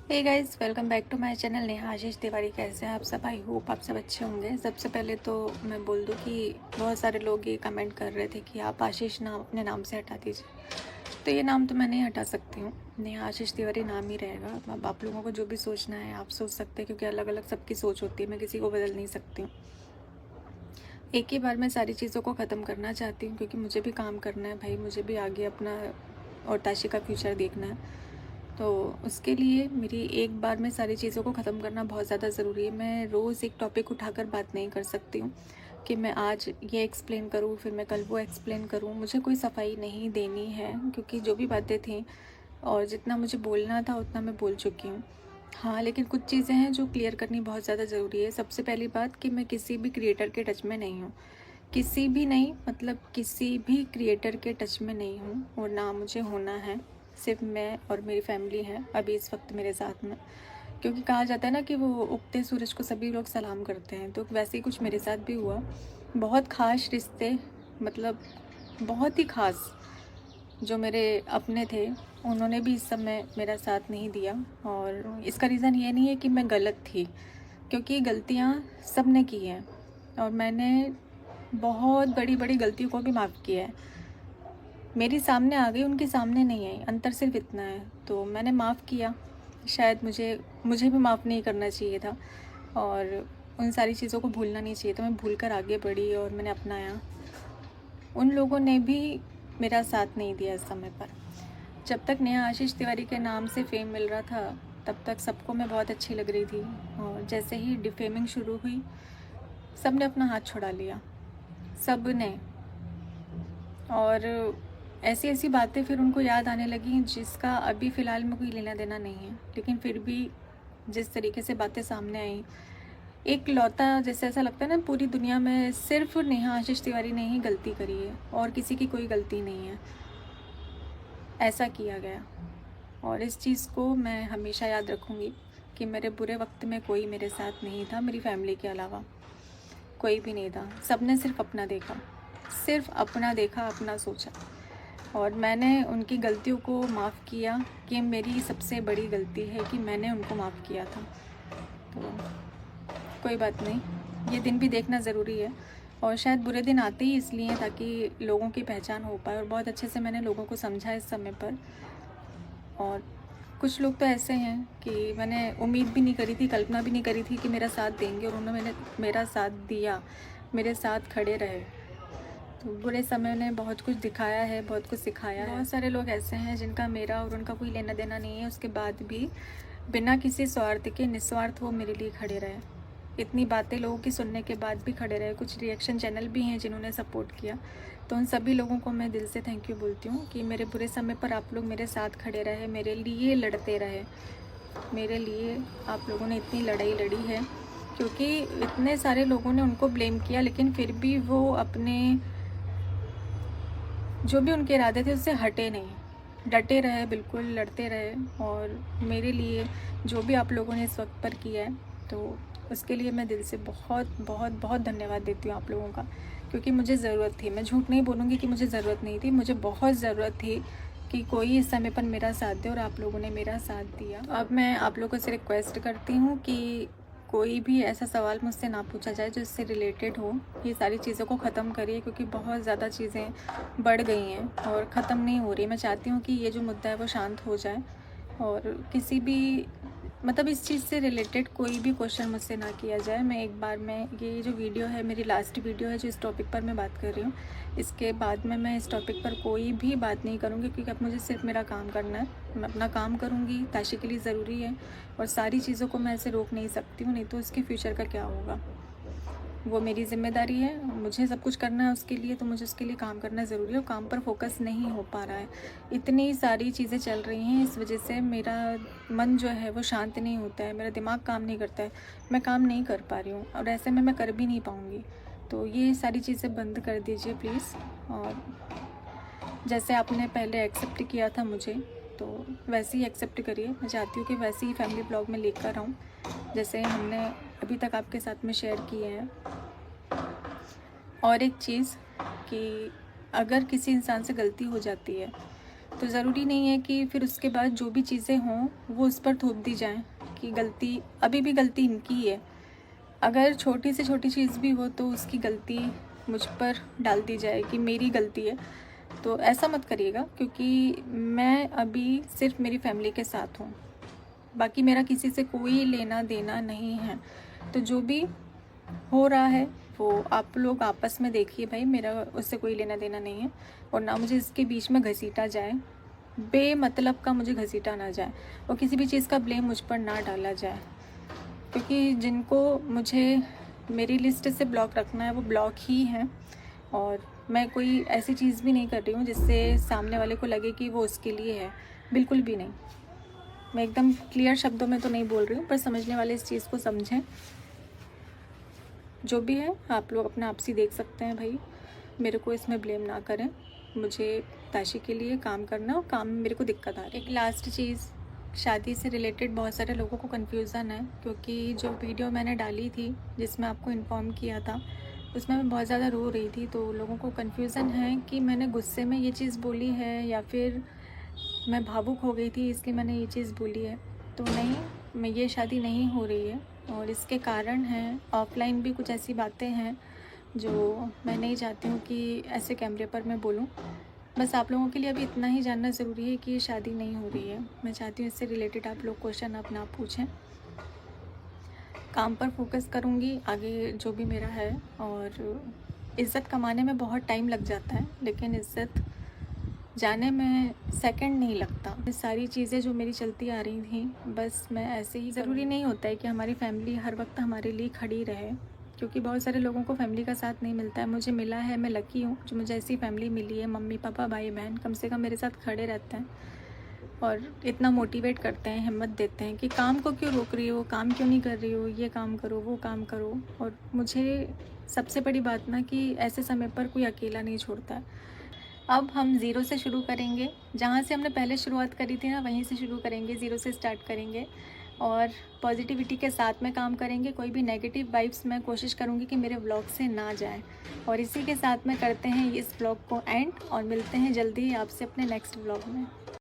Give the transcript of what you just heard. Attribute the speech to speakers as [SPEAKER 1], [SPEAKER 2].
[SPEAKER 1] Hey guys, welcome back to my channel Neha Ashish Tiwari. कैसे हैं आप सब? आई होप आप सब अच्छे होंगे। सबसे पहले तो मैं बोल दूं कि बहुत सारे लोग ये कमेंट कर रहे थे कि आप आशीष नाम अपने नाम से हटा दीजिए। तो ये नाम तो मैं नहीं हटा सकती हूँ, नेहा आशीष तिवारी नाम ही रहेगा। अब आप लोगों को जो भी सोचना है आप सोच सकते हैं, क्योंकि अलग अलग सबकी सोच होती है, मैं किसी को बदल नहीं सकती हूँ। एक ही बार मैं सारी चीज़ों को ख़त्म करना चाहती हूँ, क्योंकि मुझे भी काम करना है भाई, मुझे भी आगे अपना और ताशी का फ्यूचर देखना है। तो उसके लिए मेरी एक बार में सारी चीज़ों को ख़त्म करना बहुत ज़्यादा ज़रूरी है। मैं रोज़ एक टॉपिक उठाकर बात नहीं कर सकती हूँ कि मैं आज ये एक्सप्लेन करूँ फिर मैं कल वो एक्सप्लेन करूँ। मुझे कोई सफाई नहीं देनी है, क्योंकि जो भी बातें थी और जितना मुझे बोलना था उतना मैं बोल चुकी हूँ। हाँ, लेकिन कुछ चीज़ें हैं जो क्लियर करनी बहुत ज़्यादा ज़रूरी है। सबसे पहली बात कि मैं किसी भी क्रिएटर के टच में नहीं हूँ, किसी भी नहीं, मतलब किसी भी क्रिएटर के टच में नहीं हूँ और ना मुझे होना है। सिर्फ मैं और मेरी फैमिली है अभी इस वक्त मेरे साथ में, क्योंकि कहा जाता है ना कि वो उगते सूरज को सभी लोग सलाम करते हैं। तो वैसे ही कुछ मेरे साथ भी हुआ। बहुत ख़ास रिश्ते, मतलब बहुत ही ख़ास जो मेरे अपने थे, उन्होंने भी इस समय मेरा साथ नहीं दिया। और इसका रीज़न ये नहीं है कि मैं गलत थी, क्योंकि गलतियाँ सब ने की हैं और मैंने बहुत बड़ी बड़ी गलतियों को भी माफ़ किया है। मेरी सामने आ गई, उनके सामने नहीं आई, अंतर सिर्फ इतना है। तो मैंने माफ़ किया। शायद मुझे भी माफ़ नहीं करना चाहिए था और उन सारी चीज़ों को भूलना नहीं चाहिए था। मैं भूल कर आगे बढ़ी और मैंने अपनाया। उन लोगों ने भी मेरा साथ नहीं दिया इस समय पर। जब तक नेहा आशीष तिवारी के नाम से फेम मिल रहा था तब तक सबको मैं बहुत अच्छी लग रही थी, और जैसे ही डिफेमिंग शुरू हुई सब ने अपना हाथ छुड़ा लिया, सब ने। और ऐसी ऐसी बातें फिर उनको याद आने लगी जिसका अभी फ़िलहाल में कोई लेना देना नहीं है, लेकिन फिर भी जिस तरीके से बातें सामने आई, एक लौता जैसे ऐसा लगता है ना पूरी दुनिया में सिर्फ नेहा आशीष तिवारी ने ही गलती करी है और किसी की कोई गलती नहीं है, ऐसा किया गया। और इस चीज़ को मैं हमेशा याद रखूँगी कि मेरे बुरे वक्त में कोई मेरे साथ नहीं था, मेरी फैमिली के अलावा कोई भी नहीं था। सब ने सिर्फ अपना देखा, सिर्फ अपना देखा, अपना सोचा। और मैंने उनकी गलतियों को माफ़ किया कि मेरी सबसे बड़ी गलती है कि मैंने उनको माफ़ किया था। तो कोई बात नहीं, ये दिन भी देखना ज़रूरी है। और शायद बुरे दिन आते ही इसलिए ताकि लोगों की पहचान हो पाए, और बहुत अच्छे से मैंने लोगों को समझा इस समय पर। और कुछ लोग तो ऐसे हैं कि मैंने उम्मीद भी नहीं करी थी, कल्पना भी नहीं करी थी कि मेरा साथ देंगे, और उन्होंने मेरा साथ दिया, मेरे साथ खड़े रहे। तो बुरे समय ने बहुत कुछ दिखाया है, बहुत कुछ सिखाया है। बहुत सारे लोग ऐसे हैं जिनका मेरा और उनका कोई लेना देना नहीं है, उसके बाद भी बिना किसी स्वार्थ के निस्वार्थ वो मेरे लिए खड़े रहे। इतनी बातें लोगों की सुनने के बाद भी खड़े रहे। कुछ रिएक्शन चैनल भी हैं जिन्होंने सपोर्ट किया, तो उन सभी लोगों को मैं दिल से थैंक यू बोलती हूँ कि मेरे बुरे समय पर आप लोग मेरे साथ खड़े रहे, मेरे लिए लड़ते रहे। मेरे लिए आप लोगों ने इतनी लड़ाई लड़ी है, क्योंकि इतने सारे लोगों ने उनको ब्लेम किया, लेकिन फिर भी वो अपने जो भी उनके इरादे थे उससे हटे नहीं, डटे रहे, बिल्कुल लड़ते रहे। और मेरे लिए जो भी आप लोगों ने इस वक्त पर किया है, तो उसके लिए मैं दिल से बहुत बहुत बहुत धन्यवाद देती हूँ आप लोगों का, क्योंकि मुझे ज़रूरत थी। मैं झूठ नहीं बोलूँगी कि मुझे ज़रूरत नहीं थी, मुझे बहुत ज़रूरत थी कि कोई इस समय पर मेरा साथ दे, और आप लोगों ने मेरा साथ दिया। तो अब मैं आप लोगों से रिक्वेस्ट करती हूँ कि कोई भी ऐसा सवाल मुझसे ना पूछा जाए जो इससे रिलेटेड हो। ये सारी चीज़ों को ख़त्म करिए, क्योंकि बहुत ज़्यादा चीज़ें बढ़ गई हैं और ख़त्म नहीं हो रही। मैं चाहती हूँ कि ये जो मुद्दा है वो शांत हो जाए, और किसी भी मतलब इस चीज़ से रिलेटेड कोई भी क्वेश्चन मुझसे ना किया जाए। मैं एक बार में ये जो वीडियो है मेरी लास्ट वीडियो है जो इस टॉपिक पर मैं बात कर रही हूँ, इसके बाद में मैं इस टॉपिक पर कोई भी बात नहीं करूँगी, क्योंकि अब मुझे सिर्फ मेरा काम करना है। मैं अपना काम करूँगी, ताशी के लिए ज़रूरी है, और सारी चीज़ों को मैं ऐसे रोक नहीं सकती हूँ, नहीं तो उसके फ्यूचर का क्या होगा। वो मेरी ज़िम्मेदारी है, मुझे सब कुछ करना है उसके लिए, तो मुझे उसके लिए काम करना ज़रूरी है, और काम पर फोकस नहीं हो पा रहा है। इतनी सारी चीज़ें चल रही हैं, इस वजह से मेरा मन जो है वो शांत नहीं होता है, मेरा दिमाग काम नहीं करता है, मैं काम नहीं कर पा रही हूँ, और ऐसे में मैं कर भी नहीं पाऊँगी। तो ये सारी चीज़ें बंद कर दीजिए प्लीज़। और जैसे आपने पहले एक्सेप्ट किया था मुझे, तो वैसे ही एक्सेप्ट करिए। मैं चाहती हूँ कि वैसे ही फैमिली ब्लॉग में लेकर आऊँ जैसे हमने अभी तक आपके साथ में शेयर किए हैं। और एक चीज़ कि अगर किसी इंसान से गलती हो जाती है तो ज़रूरी नहीं है कि फिर उसके बाद जो भी चीज़ें हों वो उस पर थोप दी जाएं कि गलती, अभी भी गलती इनकी ही है। अगर छोटी से छोटी चीज़ भी हो तो उसकी गलती मुझ पर डाल दी जाए कि मेरी गलती है। तो ऐसा मत करिएगा, क्योंकि मैं अभी सिर्फ मेरी फैमिली के साथ हूँ, बाकी मेरा किसी से कोई लेना देना नहीं है। तो जो भी हो रहा है वो आप लोग आपस में देखिए भाई, मेरा उससे कोई लेना देना नहीं है। और ना मुझे इसके बीच में घसीटा जाए, बेमतलब का मुझे घसीटा ना जाए, और किसी भी चीज़ का ब्लेम मुझ पर ना डाला जाए, क्योंकि जिनको मुझे मेरी लिस्ट से ब्लॉक रखना है वो ब्लॉक ही हैं। और मैं कोई ऐसी चीज़ भी नहीं कर रही हूँ जिससे सामने वाले को लगे कि वो उसके लिए है, बिल्कुल भी नहीं। मैं एकदम क्लियर शब्दों में तो नहीं बोल रही हूँ, पर समझने वाले इस चीज़ को समझें। जो भी है आप लोग अपना आपसी देख सकते हैं भाई, मेरे को इसमें ब्लेम ना करें। मुझे ताशी के लिए काम करना, और काम में मेरे को दिक्कत आ रही है। एक लास्ट चीज़, शादी से रिलेटेड बहुत सारे लोगों को कन्फ्यूज़न है, क्योंकि जो वीडियो मैंने डाली थी जिसमें आपको इन्फॉर्म किया था उसमें मैं बहुत ज़्यादा रो रही थी। तो लोगों को कन्फ्यूज़न है कि मैंने गुस्से में ये चीज़ बोली है या फिर मैं भावुक हो गई थी इसलिए मैंने ये चीज़ बोली है। तो नहीं, मैं ये शादी नहीं हो रही है, और इसके कारण हैं ऑफलाइन भी कुछ ऐसी बातें हैं जो मैं नहीं चाहती हूँ कि ऐसे कैमरे पर मैं बोलूँ। बस आप लोगों के लिए अभी इतना ही जानना ज़रूरी है कि ये शादी नहीं हो रही है। मैं चाहती हूँ इससे रिलेटेड आप लोग क्वेश्चन अपना पूछें। काम पर फोकस करूँगी आगे जो भी मेरा है। और इज़्ज़त कमाने में बहुत टाइम लग जाता है, लेकिन इज़्ज़त जाने में सेकंड नहीं लगता। ये सारी चीज़ें जो मेरी चलती आ रही थी, बस मैं ऐसे ही, ज़रूरी नहीं होता है कि हमारी फैमिली हर वक्त हमारे लिए खड़ी रहे, क्योंकि बहुत सारे लोगों को फैमिली का साथ नहीं मिलता है। मुझे मिला है, मैं लकी हूँ जो मुझे ऐसी फैमिली मिली है। मम्मी पापा भाई बहन कम से कम मेरे साथ खड़े रहते हैं और इतना मोटिवेट करते हैं, हिम्मत देते हैं कि काम को क्यों रोक रही हो, काम क्यों नहीं कर रही हो, ये काम करो वो काम करो। और मुझे सबसे बड़ी बात ना कि ऐसे समय पर कोई अकेला नहीं छोड़ता है। अब हम ज़ीरो से शुरू करेंगे, जहाँ से हमने पहले शुरुआत करी थी ना वहीं से शुरू करेंगे, ज़ीरो से स्टार्ट करेंगे और पॉजिटिविटी के साथ में काम करेंगे। कोई भी नेगेटिव वाइब्स मैं कोशिश करूँगी कि मेरे व्लॉग से ना जाए। और इसी के साथ में करते हैं इस व्लॉग को एंड, और मिलते हैं जल्दी ही आपसे अपने नेक्स्ट व्लॉग में।